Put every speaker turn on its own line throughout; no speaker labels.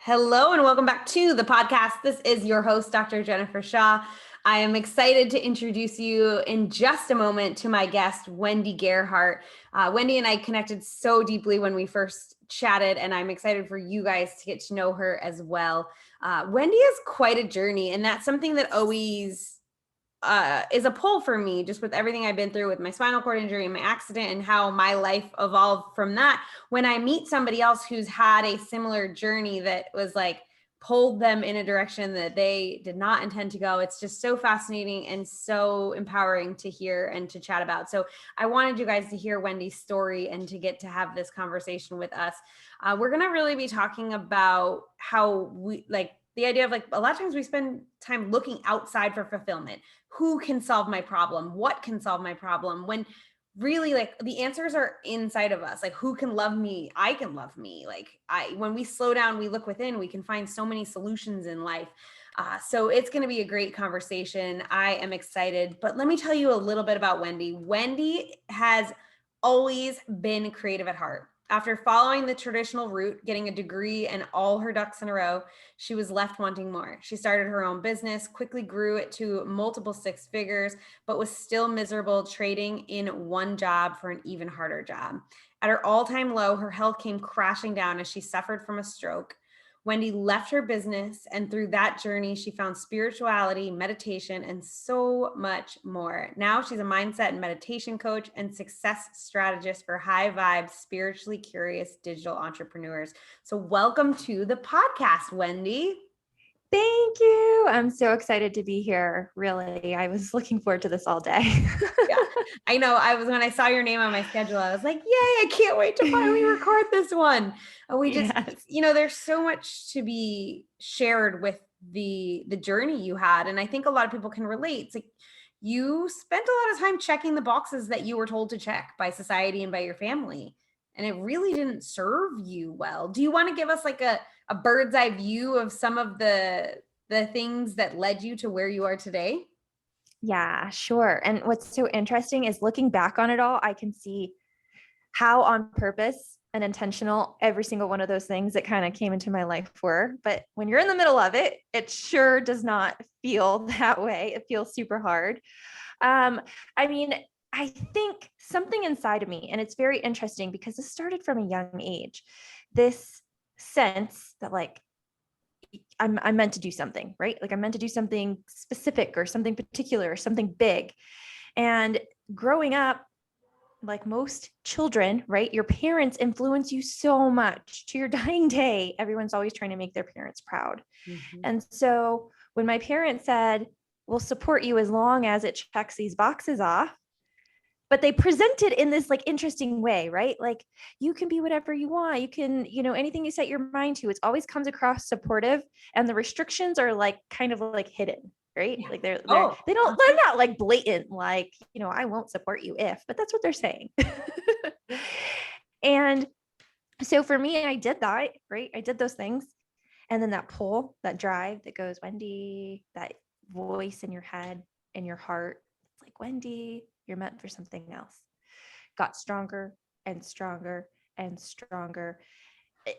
Hello and welcome back to the podcast. This is your host, Dr. Jennifer Shaw. I am excited to introduce you in just a moment to my guest, Wendy Gerhardt. Wendy and I connected so deeply when we first chatted, and I'm excited for you guys to get to know her as well. Wendy is quite a journey, and that's something that always is a pull for me, just with everything I've been through with my spinal cord injury and my accident and how my life evolved from that. When I meet somebody else who's had a similar journey that was like pulled them in a direction that they did not intend to go, it's just so fascinating and so empowering to hear and to chat about. So I wanted you guys to hear Wendy's story and to get to have this conversation with us. We're going to really be talking about how we like the idea of like a lot of times we spend time looking outside for fulfillment. Who can solve my problem? What can solve my problem? When really like the answers are inside of us. Like who can love me? I can love me. When we slow down, we look within, we can find so many solutions in life. So it's going to be a great conversation. I am excited, but let me tell you a little bit about Wendy. Wendy has always been creative at heart. After following the traditional route, getting a degree and all her ducks in a row, she was left wanting more. She started her own business, quickly grew it to multiple six figures, but was still miserable trading in one job for an even harder job. At her all-time low, her health came crashing down as she suffered from a stroke. Wendy left her business, and through that journey, she found spirituality, meditation, and so much more. Now she's a mindset and meditation coach and success strategist for high vibe, spiritually curious digital entrepreneurs. So welcome to the podcast, Wendy.
Thank you. I'm so excited to be here. Really, I was looking forward to this all day.
Yeah, I know. When I saw your name on my schedule, I was like, yay, I can't wait to finally record this one. We just,
Yes.
there's so much to be shared with the journey you had. And I think a lot of people can relate. It's like you spent a lot of time checking the boxes that you were told to check by society and by your family. And it really didn't serve you well. Do you want to give us like a bird's eye view of some of the things that led you to where you are today?
Yeah, sure. And what's so interesting is looking back on it all, I can see how on purpose and intentional every single one of those things that kind of came into my life were. But when you're in the middle of it, it sure does not feel that way. It feels super hard. I mean, I think something inside of me, and it's very interesting because this started from a young age, this sense that like I'm meant to do something, right? Like I'm meant to do something specific or something particular or something big. And growing up, like most children, right? Your parents influence you so much to your dying day. Everyone's always trying to make their parents proud.
Mm-hmm.
And so when my parents said, we'll support you as long as it checks these boxes off, but they present it in this like interesting way, right? Like you can be whatever you want. You can, anything you set your mind to, it always comes across supportive, and the restrictions are like kind of like hidden, right?
Yeah.
Like they're
Oh,
they're not like blatant, like, I won't support you if, but that's what they're saying. And so for me, I did that, right? I did those things. And then that pull, that drive that goes, Wendy, that voice in your head, in your heart, it's like, Wendy, you're meant for something else. Got stronger and stronger and stronger.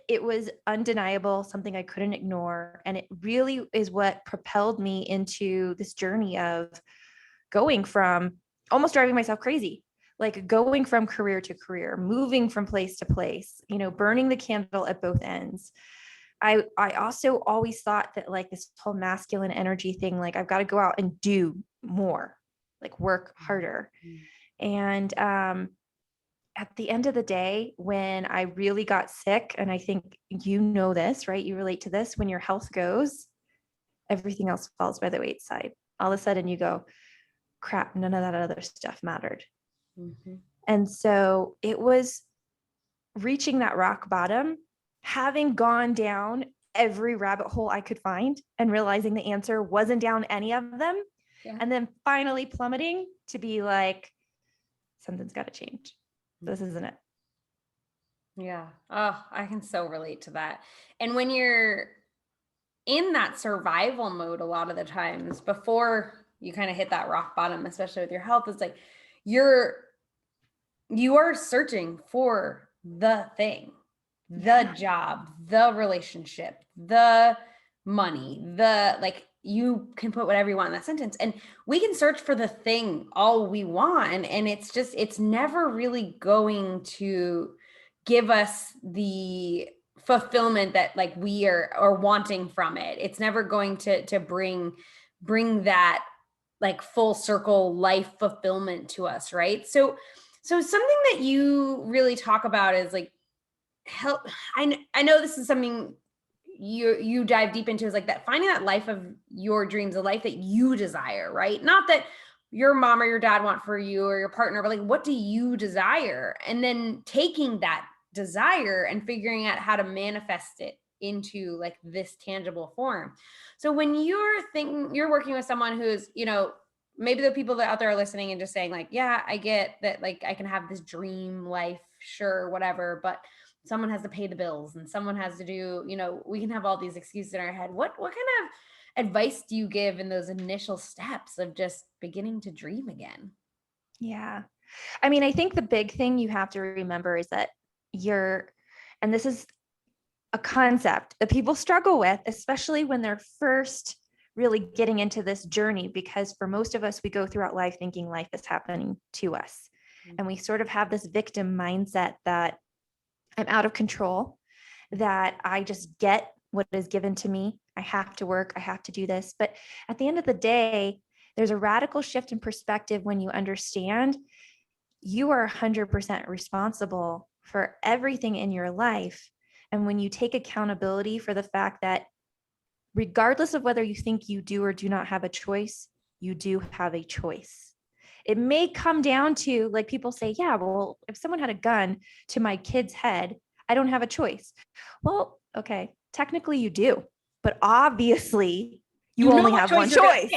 It was undeniable, something I couldn't ignore. And it really is what propelled me into this journey of going from almost driving myself crazy, like going from career to career, moving from place to place, burning the candle at both ends. I also always thought that like this whole masculine energy thing, like I've got to go out and do more, like work harder. And at the end of the day, when I really got sick, and I think this, right? You relate to this, when your health goes, everything else falls by the wayside. All of a sudden you go, crap, none of that other stuff mattered. Mm-hmm. And so it was reaching that rock bottom, having gone down every rabbit hole I could find and realizing the answer wasn't down any of them. Yeah. And then finally plummeting to be like, something's got to change. This isn't it.
Yeah. Oh, I can so relate to that. And when you're in that survival mode, a lot of the times before you kind of hit that rock bottom, especially with your health, it's like you are searching for the thing. the job, the relationship, the money, the like, you can put whatever you want in that sentence, and we can search for the thing all we want. And it's never really going to give us the fulfillment that like we are wanting from it. It's never going to bring that like full circle life fulfillment to us, right? So something that you really talk about is like help. I know this is something you dive deep into, is like that, finding that life of your dreams, a life that you desire, right? Not that your mom or your dad want for you or your partner, but like, what do you desire? And then taking that desire and figuring out how to manifest it into like this tangible form. So when you're working with someone who's, maybe the people that out there are listening and just saying like, yeah, I get that, like I can have this dream life, sure, whatever, but someone has to pay the bills and someone has to do, we can have all these excuses in our head. What kind of advice do you give in those initial steps of just beginning to dream again?
Yeah. I mean, I think the big thing you have to remember is that and this is a concept that people struggle with, especially when they're first really getting into this journey, because for most of us, we go throughout life thinking life is happening to us. And we sort of have this victim mindset that I'm out of control, that I just get what is given to me. I have to work, I have to do this. But at the end of the day, there's a radical shift in perspective when you understand you are 100% responsible for everything in your life. And when you take accountability for the fact that regardless of whether you think you do or do not have a choice, you do have a choice. It may come down to, like, people say, yeah, well, if someone had a gun to my kid's head, I don't have a choice. Well, okay, technically you do, but obviously you only have one choice.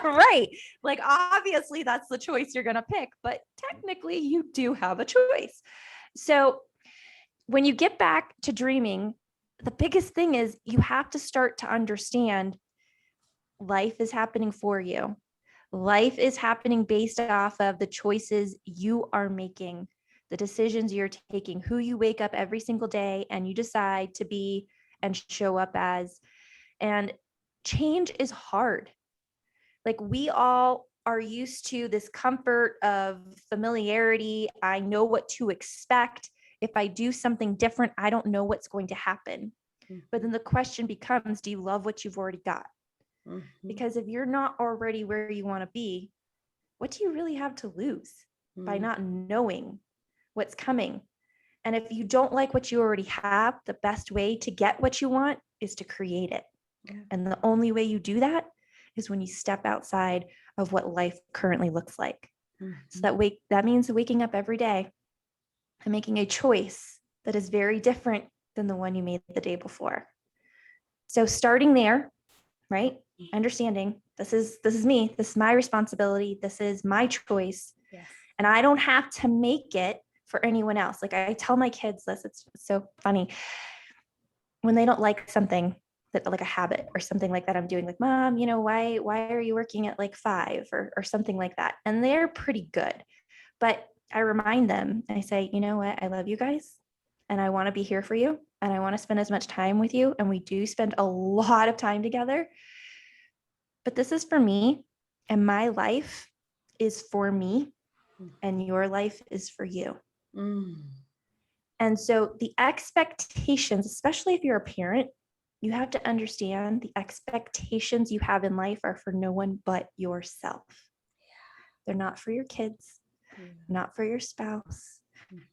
Right. Like, obviously that's the choice you're going to pick, but technically you do have a choice. So when you get back to dreaming, the biggest thing is you have to start to understand life is happening for you. Life is happening based off of the choices you are making, the decisions you're taking, who you wake up every single day and you decide to be and show up as. And change is hard. Like, we all are used to this comfort of familiarity. I know what to expect. If I do something different, I don't know what's going to happen. But then the question becomes, do you love what you've already got? Because if you're not already where you want to be, what do you really have to lose by not knowing what's coming? And if you don't like what you already have, the best way to get what you want is to create it. And the only way you do that is when you step outside of what life currently looks like. So that means waking up every day and making a choice that is very different than the one you made the day before. So starting there, right? Understanding this is me, this is my responsibility, this is my choice. Yes. And I don't have to make it for anyone else. Like, I tell my kids this, it's so funny. When they don't like something, that like a habit or something like that I'm doing, like, Mom, why are you working at like 5 or something like that? And they're pretty good. But I remind them, and I say, you know what? I love you guys and I want to be here for you. And I want to spend as much time with you. And we do spend a lot of time together. But this is for me, and my life is for me, and your life is for you. And so the expectations, especially if you're a parent, you have to understand the expectations you have in life are for no one but yourself. They're not for your kids, not for your spouse.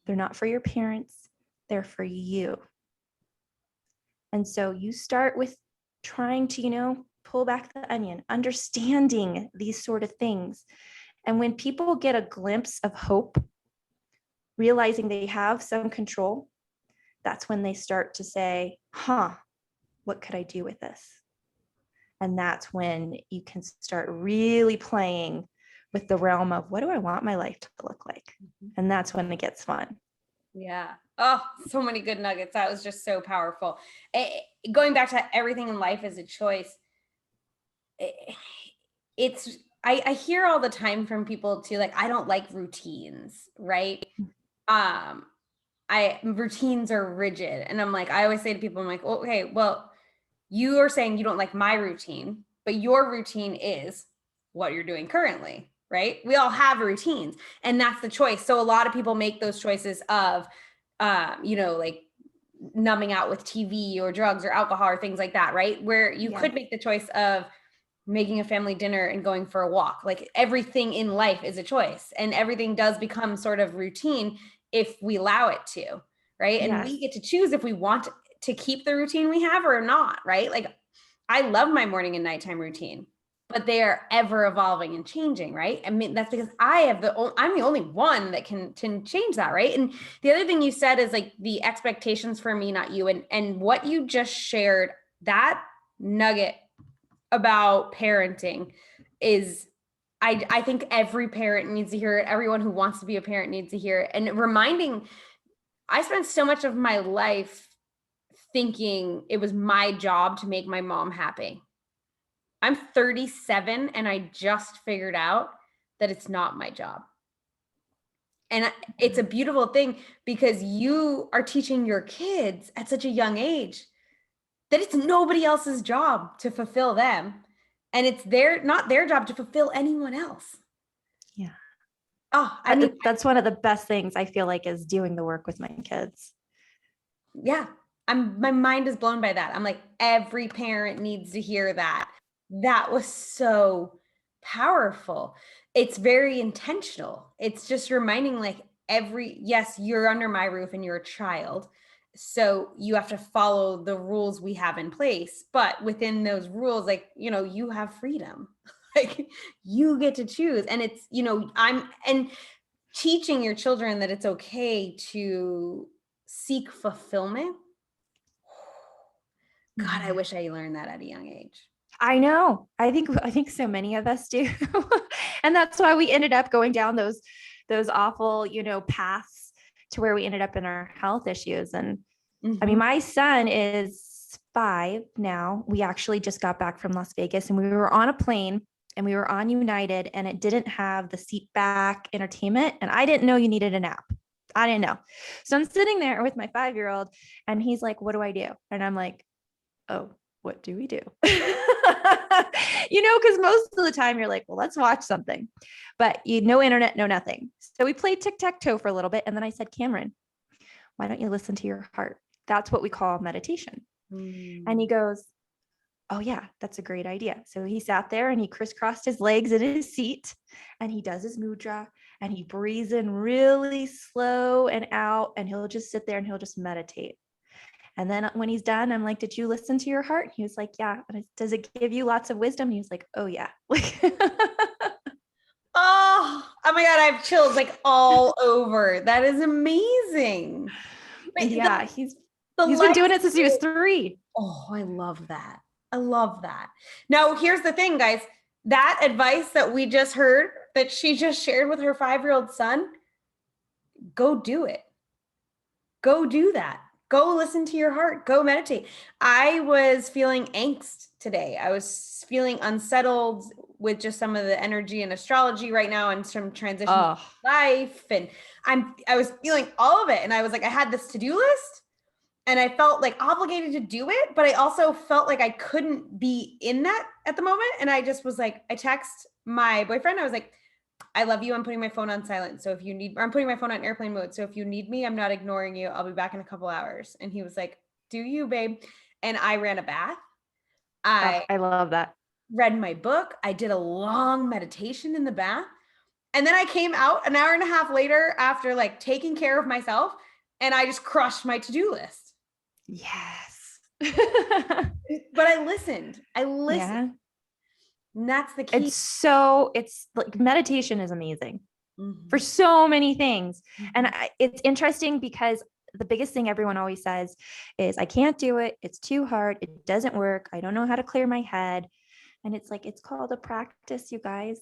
They're not for your parents. They're for you. And so you start with trying to, pull back the onion, understanding these sort of things. And when people get a glimpse of hope, realizing they have some control, that's when they start to say, what could I do with this? And that's when you can start really playing with the realm of, what do I want my life to look like? And that's when it gets fun.
Yeah. Oh, so many good nuggets. That was just so powerful. Going back to everything in life is a choice. I hear all the time from people too, like, I don't like routines, right? routines are rigid. And I'm like, I always say to people, I'm like, okay, well, you are saying you don't like my routine, but your routine is what you're doing currently, right? We all have routines, and that's the choice. So a lot of people make those choices of, like numbing out with TV or drugs or alcohol or things like that, right? Where you could make the choice of making a family dinner and going for a walk. Like everything in life is a choice, and everything does become sort of routine if we allow it to, right? And we get to choose if we want to keep the routine we have or not, right? Like I love my morning and nighttime routine, but they are ever evolving and changing, right? I mean, that's because I'm the only one that can change that, right? And the other thing you said is like the expectations for me, not you. And what you just shared, that nugget about parenting is, I think every parent needs to hear it. Everyone who wants to be a parent needs to hear it. And reminding, I spent so much of my life thinking it was my job to make my mom happy. I'm 37 and I just figured out that it's not my job. And it's a beautiful thing because you are teaching your kids at such a young age that it's nobody else's job to fulfill them. And it's not their job to fulfill anyone else.
Yeah.
Oh,
that's one of the best things I feel like is doing the work with my kids.
Yeah. My mind is blown by that. I'm like, every parent needs to hear that. That was so powerful. It's very intentional. It's just reminding like yes, you're under my roof and you're a child. So you have to follow the rules we have in place. But within those rules, like, you have freedom. Like you get to choose. And it's, and teaching your children that it's okay to seek fulfillment. God, I wish I learned that at a young age.
I know. I think so many of us do. And that's why we ended up going down those awful, paths to where we ended up in our health issues. And I mean, my son is 5 now. We actually just got back from Las Vegas and we were on a plane and we were on United and it didn't have the seat back entertainment. And I didn't know you needed a nap. I didn't know. So I'm sitting there with my 5-year-old and he's like, what do I do? And I'm like, oh, what do we do? Because most of the time you're like, well, let's watch something, but no internet, no nothing. So we played tic-tac-toe for a little bit. And then I said, Cameron, why don't you listen to your heart? That's what we call meditation. And he goes, oh yeah, that's a great idea. So he sat there and he crisscrossed his legs in his seat and he does his mudra and he breathes in really slow and out. And he'll just sit there and he'll just meditate. And then when he's done, I'm like, did you listen to your heart? He was like, yeah. Does it give you lots of wisdom? He was like, oh yeah.
Oh my God, I have chills like all over. That is amazing.
But yeah, he's been doing it since he was 3.
Oh, I love that. I love that. Now, here's the thing, guys. That advice that we just heard that she just shared with her 5-year-old son, go do it. Go do that. Go listen to your heart. Go meditate. I was feeling angst today. I was feeling unsettled with just some of the energy in astrology right now and some transition of life. And I was feeling all of it. And I was like, I had this to-do list and I felt like obligated to do it, but I also felt like I couldn't be in that at the moment. And I just was like, I text my boyfriend. I was like, I love you. I'm putting my phone on silent. So if you need, I'm putting my phone on airplane mode. So if you need me, I'm not ignoring you. I'll be back in a couple hours. And he was like, do you, babe? And I ran a bath. I
love that.
Read my book. I did a long meditation in the bath. And then I came out an hour and a half later after like taking care of myself and I just crushed my to-do list.
Yes.
But I listened. Yeah. And that's the key.
It's like meditation is amazing for so many things. And it's interesting because the biggest thing everyone always says is, I can't do it. It's too hard. It doesn't work. I don't know how to clear my head. And it's like, it's called a practice, you guys.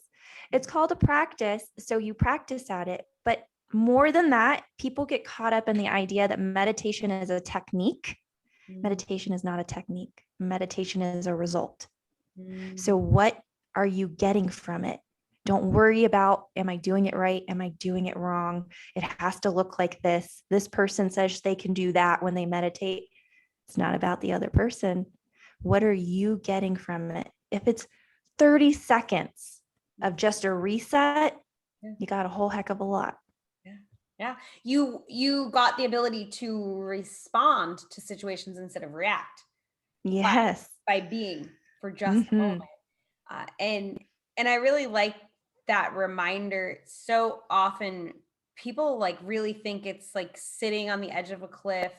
It's called a practice. So you practice at it. But more than that, people get caught up in the idea that meditation is a technique. Meditation is not a technique. Meditation is a result. So what are you getting from it? Don't worry about, am I doing it right? Am I doing it wrong? It has to look like this. This person says they can do that when they meditate. It's not about the other person. What are you getting from it? If it's 30 seconds of just a reset, you got a whole heck of a lot.
Yeah. You got the ability to respond to situations instead of react.
Yes.
By being for just a moment. And I really like that reminder. So often people like really think it's like sitting on the edge of a cliff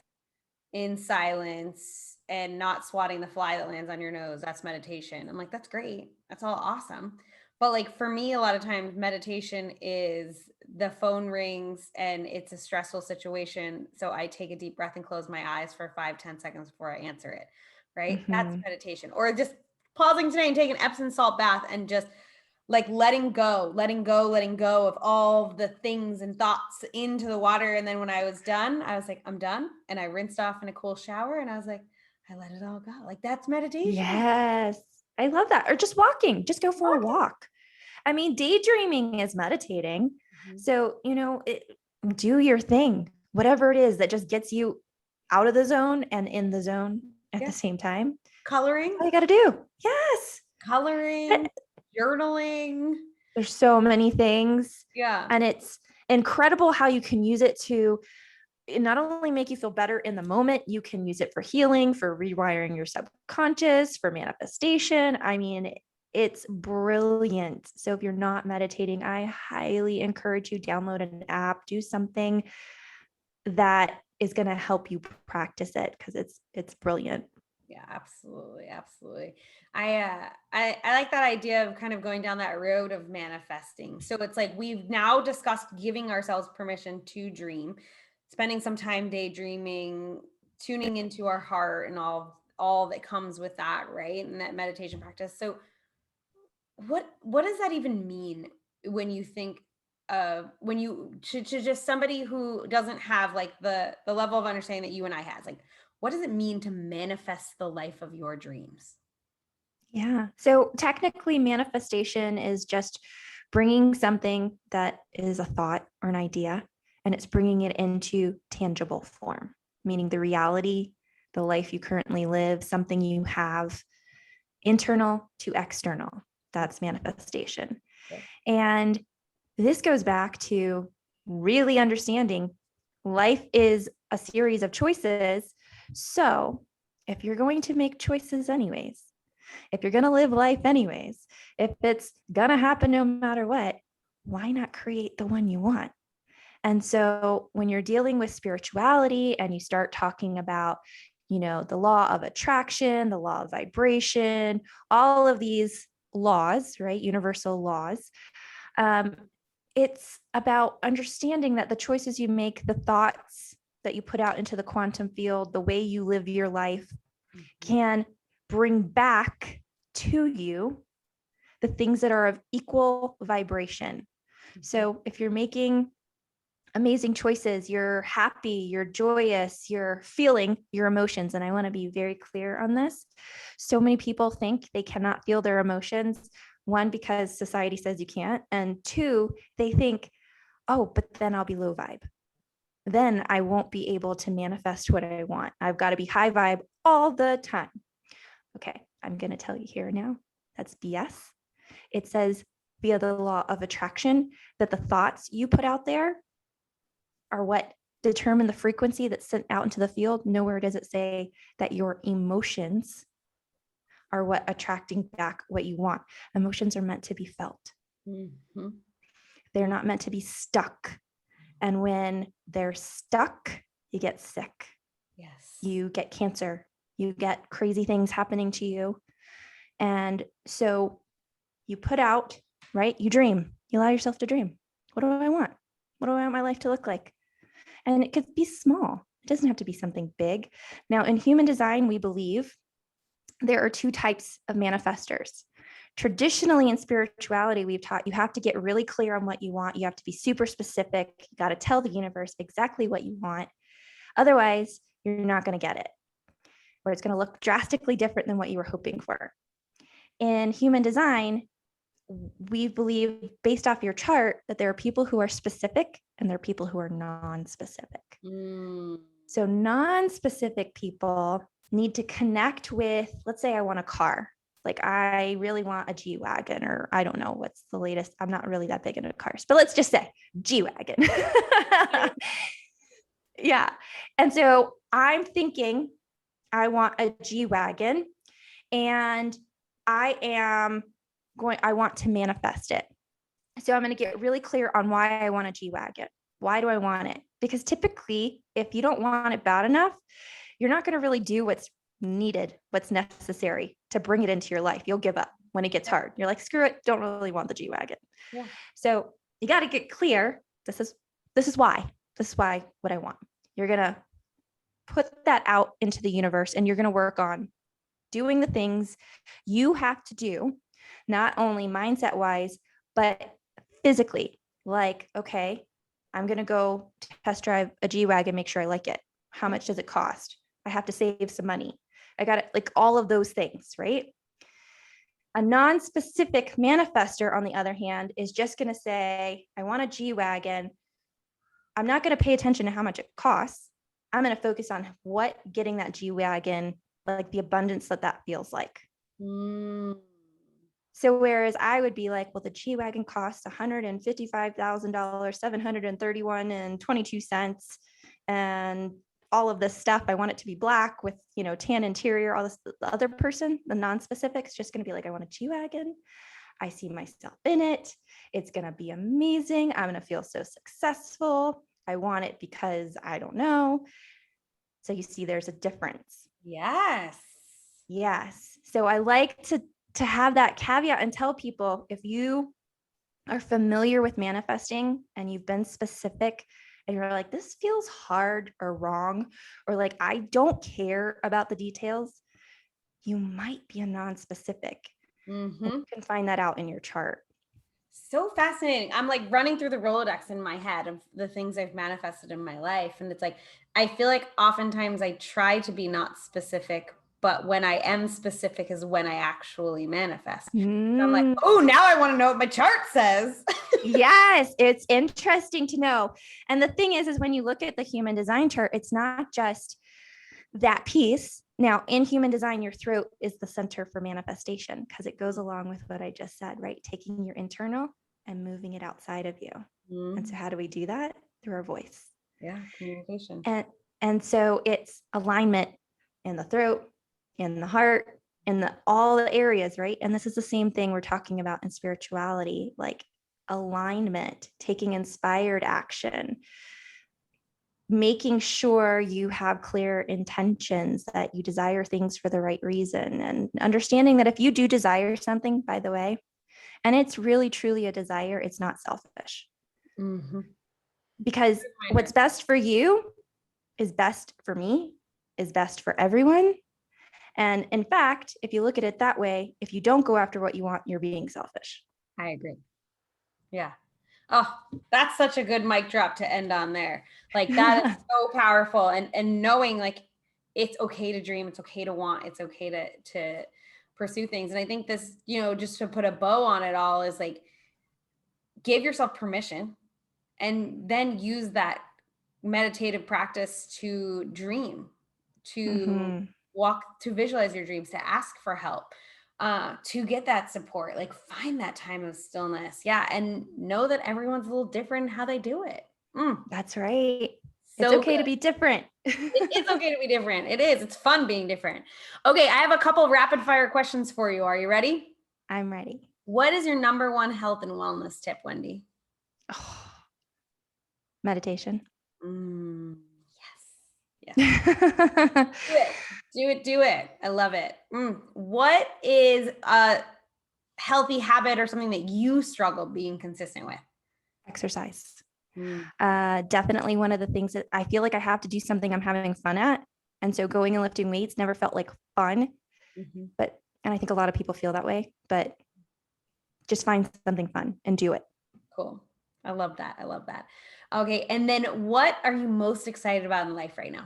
in silence and not swatting the fly that lands on your nose. That's meditation. I'm like, that's great. That's all awesome. But like for me, a lot of times meditation is the phone rings and it's a stressful situation. So I take a deep breath and close my eyes for 5-10 seconds before I answer it. Right. That's meditation. Or just pausing today and taking an Epsom salt bath and just like letting go of all the things and thoughts into the water. And then when I was done, I was like, I'm done. And I rinsed off in a cool shower and I was like, I let it all go. Like that's meditation.
Yes. I love that. Or just walking, just go for a walk. I mean, daydreaming is meditating. So, do your thing, whatever it is that just gets you out of the zone and in the zone at the same time.
Coloring.
All you got to do. Yes.
Coloring, journaling.
There's so many things.
Yeah.
And it's incredible how you can use it to not only make you feel better in the moment, you can use it for healing, for rewiring your subconscious, for manifestation. I mean, it's brilliant. So if you're not meditating, I highly encourage you download an app, do something that is going to help you practice it because it's brilliant.
Yeah, absolutely. I like that idea of kind of going down that road of manifesting. So it's like we've now discussed giving ourselves permission to dream, spending some time daydreaming, tuning into our heart and all that comes with that, right? And that meditation practice. So what does that even mean when you think when you to just somebody who doesn't have like the level of understanding that you and I has, like what does it mean to manifest the life of your dreams?
Yeah. So technically manifestation is just bringing something that is a thought or an idea, and it's bringing it into tangible form, meaning the reality, the life you currently live, something you have, internal to external. That's manifestation.
Okay.
And this goes back to really understanding life is a series of choices. So if you're going to make choices anyways, if you're going to live life anyways, if it's going to happen no matter what, why not create the one you want? And so when you're dealing with spirituality and you start talking about, the law of attraction, the law of vibration, all of these laws, right? Universal laws. It's about understanding that the choices you make, the thoughts that you put out into the quantum field, the way you live your life can bring back to you the things that are of equal vibration. So if you're making amazing choices, you're happy, you're joyous, you're feeling your emotions. And I want to be very clear on this. So many people think they cannot feel their emotions. One, because society says you can't. And two, they think, oh, but then I'll be low vibe. Then I won't be able to manifest what I want. I've got to be high vibe all the time. Okay, I'm going to tell you here now. That's BS. It says via the law of attraction that the thoughts you put out there are what determine the frequency that's sent out into the field. Nowhere does it say that your emotions are what attracting back what you want. Emotions are meant to be felt. Mm-hmm. They're not meant to be stuck. And when they're stuck, you get sick.
Yes.
You get cancer. You get crazy things happening to you. And so you put out, right? You dream. You allow yourself to dream. What do I want? What do I want my life to look like? And it could be small. It doesn't have to be something big. Now, in human design, we believe there are two types of manifestors. Traditionally in spirituality, we've taught you have to get really clear on what you want. You have to be super specific. You got to tell the universe exactly what you want. Otherwise, you're not going to get it, or it's going to look drastically different than what you were hoping for. In human design, we believe based off your chart that there are people who are specific and there are people who are non-specific. So non-specific people need to connect with, let's say I want a car. Like I really want a G-Wagon, or I don't know what's the latest. I'm not really that big into cars, but let's just say G-Wagon. Yeah. And so I'm thinking I want a G-Wagon, and I want to manifest it. So I'm going to get really clear on why I want a G-Wagon. Why do I want it? Because typically, if you don't want it bad enough, you're not going to really do what's needed, what's necessary to bring it into your life. You'll give up when it gets hard. You're like, screw it, don't really want the G-Wagon. Yeah. So you got to get clear. This is why. This is why what I want. You're going to put that out into the universe, and you're going to work on doing the things you have to do, not only mindset wise, but physically. Like, okay, I'm going to go test drive a G-Wagon, make sure I like it. How much does it cost? I have to save some money. I got it, like all of those things, right? A non-specific manifester, on the other hand, is just going to say, I want a G-Wagon. I'm not going to pay attention to how much it costs. I'm going to focus on what getting that G-Wagon, like the abundance that feels like. So whereas I would be like, well, the G-Wagon costs $155,000, $731 and 22 cents, and all of this stuff. I want it to be black with, tan interior, all this. The other person, the non-specific, is just going to be like, I want a G-Wagon. I see myself in it. It's going to be amazing. I'm going to feel so successful. I want it because I don't know. So you see, there's a difference.
Yes.
So I like to have that caveat and tell people, if you are familiar with manifesting and you've been specific and you're like, this feels hard or wrong, or like, I don't care about the details, you might be a non-specific. You can find that out in your chart.
So fascinating. I'm like running through the Rolodex in my head of the things I've manifested in my life. And it's like, I feel like oftentimes I try to be not specific, but when I am specific is when I actually manifest. So I'm like, oh, now I want to know what my chart says.
Yes, it's interesting to know. And the thing is when you look at the human design chart, it's not just that piece. Now, in human design, your throat is the center for manifestation, because it goes along with what I just said, right? Taking your internal and moving it outside of you. And so how do we do that? Through our voice.
Yeah, communication.
And so it's alignment in the throat, in the heart, in all the areas, right? And this is the same thing we're talking about in spirituality, like alignment, taking inspired action, making sure you have clear intentions, that you desire things for the right reason, and understanding that if you do desire something, by the way, and it's really truly a desire, it's not selfish. Because what's best for you is best for me, is best for everyone. And in fact, if you look at it that way, if you don't go after what you want, you're being selfish.
I agree. Yeah. Oh, that's such a good mic drop to end on there. Like, that is so powerful. And knowing like, it's okay to dream, it's okay to want, it's okay to pursue things. And I think this, just to put a bow on it all, is like, give yourself permission and then use that meditative practice to dream, to walk, to visualize your dreams, to ask for help, to get that support, like find that time of stillness. Yeah. And know that everyone's a little different in how they do it.
That's right.
So
it's okay to be different.
It's okay to be different. It is. It's fun being different. Okay. I have a couple rapid fire questions for you. Are you ready?
I'm ready. What
What is your number one health and wellness tip, Wendy?
Meditation.
Yes. Do it. I love it. What is a healthy habit or something that you struggle being consistent with?
Exercise. Definitely one of the things that I feel like I have to do something I'm having fun at. And so going and lifting weights never felt like fun, and I think a lot of people feel that way, but just find something fun and do it.
Cool. I love that. Okay. And then what are you most excited about in life right now?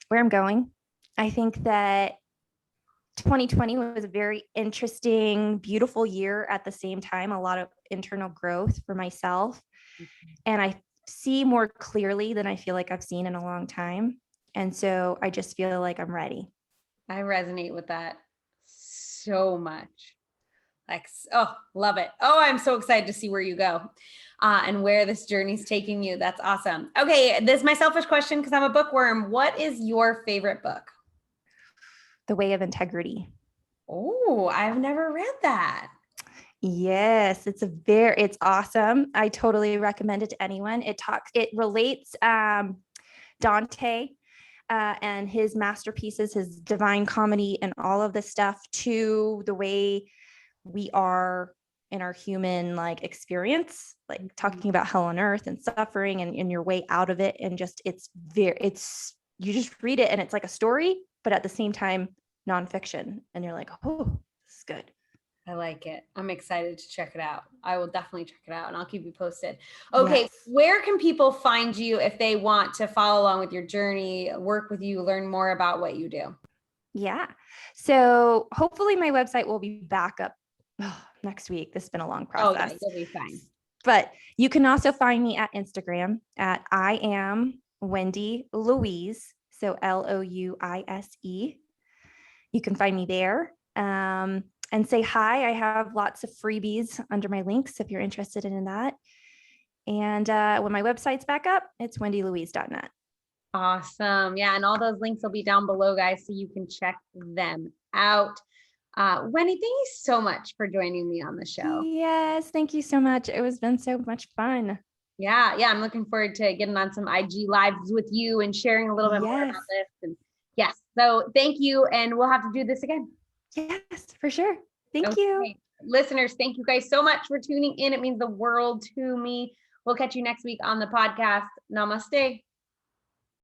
Where I'm going. I think that 2020 was a very interesting, beautiful year at the same time, a lot of internal growth for myself. And I see more clearly than I feel like I've seen in a long time. And so I just feel like I'm ready.
I resonate with that so much. Like, oh, love it. Oh, I'm so excited to see where you go and where this journey's taking you. That's awesome. Okay, this is my selfish question because I'm a bookworm. What is your favorite book?
The Way of Integrity.
Oh, I've never read that.
Yes, it's awesome. I totally recommend it to anyone. It relates Dante and his masterpieces, his Divine Comedy and all of this stuff to the way we are in our human like experience, like talking about hell on earth and suffering and your way out of it. And just, you just read it and it's like a story, but at the same time, nonfiction. And you're like, oh, this is good.
I like it. I'm excited to check it out. I will definitely check it out and I'll keep you posted. Okay. Yes. Where can people find you if they want to follow along with your journey, work with you, learn more about what you do?
Yeah. So hopefully my website will be back up next week. This has been a long process.
Oh, yeah, you'll be fine.
But you can also find me at Instagram at I am Wendy Louise. So Louise. You can find me there. And say hi. I have lots of freebies under my links if you're interested in that. And when my website's back up, it's wendylouise.net.
Awesome. Yeah. And all those links will be down below, guys, so you can check them out. Wendy, thank you so much for joining me on the show.
Yes. Thank you so much. It has been so much fun.
Yeah. Yeah. I'm looking forward to getting on some IG lives with you and sharing a little bit more about this. And yes. So thank you. And we'll have to do this again.
Yes, for sure. Thank you.
Listeners, thank you guys so much for tuning in. It means the world to me. We'll catch you next week on the podcast. Namaste.